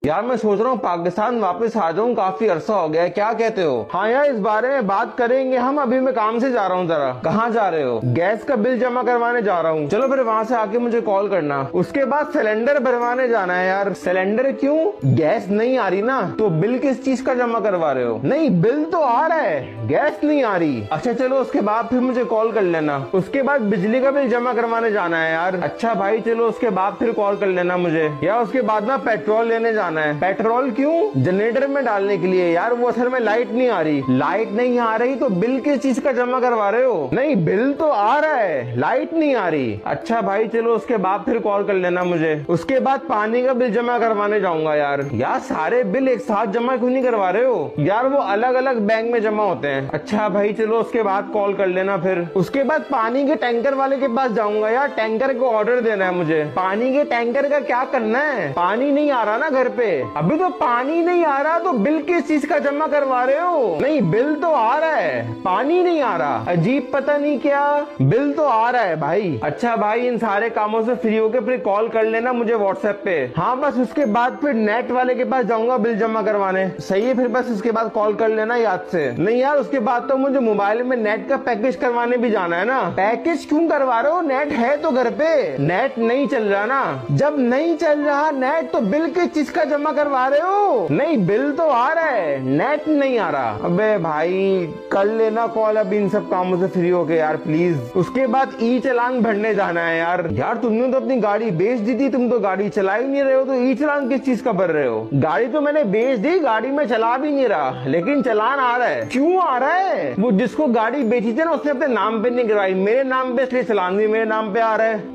यार मैं सोच रहा हूँ पाकिस्तान वापस आ जाऊँ, काफी अरसा हो गया है, क्या कहते हो? हाँ यार, इस बारे में बात करेंगे हम। अभी मैं काम से जा रहा हूँ जरा। कहाँ जा रहे हो? गैस का बिल जमा करवाने जा रहा हूँ। चलो फिर वहाँ से आके मुझे कॉल करना। उसके बाद सिलेंडर भरवाने जाना है यार। सिलेंडर क्यों? गैस नहीं आ रही ना, तो बिल किस चीज का जमा करवा रहे हो? नहीं, बिल तो आ रहा है, गैस नहीं आ रही। अच्छा चलो, उसके बाद फिर मुझे कॉल कर लेना। उसके बाद बिजली का बिल जमा करवाने जाना है यार। अच्छा भाई चलो, उसके बाद फिर कॉल कर लेना मुझे। यार उसके बाद ना पेट्रोल लेने जाना है। पेट्रोल क्यों? जनरेटर में डालने के लिए यार। वो असल में लाइट नहीं आ रही। लाइट नहीं आ रही तो बिल किस चीज का जमा करवा रहे हो? नहीं, बिल तो आ रहा है, लाइट नहीं आ रही। अच्छा भाई चलो, उसके बाद फिर कॉल कर लेना मुझे। उसके बाद पानी का बिल जमा करवाने जाऊंगा यार। यार सारे बिल एक साथ जमा क्यों नहीं करवा रहे हो यार? वो अलग अलग बैंक में जमा होते हैं। अच्छा भाई चलो, उसके बाद कॉल कर लेना फिर। उसके बाद पानी के टैंकर वाले के पास जाऊंगा यार। टैंकर को ऑर्डर देना है मुझे। पानी के टैंकर का क्या करना है? पानी नहीं आ रहा ना घर पे। अभी तो पानी नहीं आ रहा तो बिल किस चीज का जमा करवा रहे हो? नहीं, बिल तो आ रहा है, पानी नहीं आ रहा। अजीब, पता नहीं क्या, बिल तो आ रहा है भाई। अच्छा भाई, इन सारे कामों से फ्री होके फिर कॉल कर लेना मुझे व्हाट्सएप पे। हाँ बस उसके बाद फिर नेट वाले के पास जाऊंगा बिल जमा करवाने। सही है, फिर बस उसके बाद कॉल कर लेना याद से। नहीं यार, उसके बाद तो मुझे मोबाइल में नेट का पैकेज करवाने भी जाना है ना। पैकेज क्यों करवा रहे हो? नेट है तो घर पे। नेट नहीं चल रहा ना। जब नहीं चल रहा नेट तो बिल किस चीज का जमा करवा रहे हो? नहीं, बिल तो आ रहा है, नेट नहीं आ रहा। अबे भाई कर लेना कॉल अब इन सब कामों से फ्री होके यार प्लीज। उसके बाद ई चालान भरने जाना है यार। यार तुमने तो अपनी गाड़ी बेच दी थी, तुम तो गाड़ी चला ही नहीं रहे हो, तो ई चालान किस चीज का भर रहे हो? गाड़ी तो मैंने बेच दी, गाड़ी में चला भी नहीं रहा, लेकिन चालान आ रहा है। क्यों आ रहा है? वो जिसको गाड़ी बेची थी ना, उसने अपने नाम पे नहीं करवाई, मेरे नाम पे, इसलिए चालान भी मेरे नाम पे आ रहा है।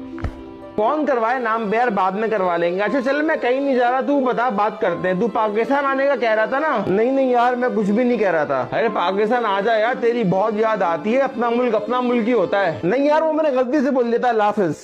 कौन करवाए नाम पे यार? बाद में करवा लेंगे। अच्छा चल, मैं कहीं नहीं जा रहा, तू बता, बात करते हैं। तू पाकिस्तान आने का कह रहा था ना? नहीं नहीं यार, मैं कुछ भी नहीं कह रहा था। अरे पाकिस्तान आ जा यार, तेरी बहुत याद आती है। अपना मुल्क ही होता है। नहीं यार, वो मैंने गलती से बोल दिया था। अल्लाह हाफिज।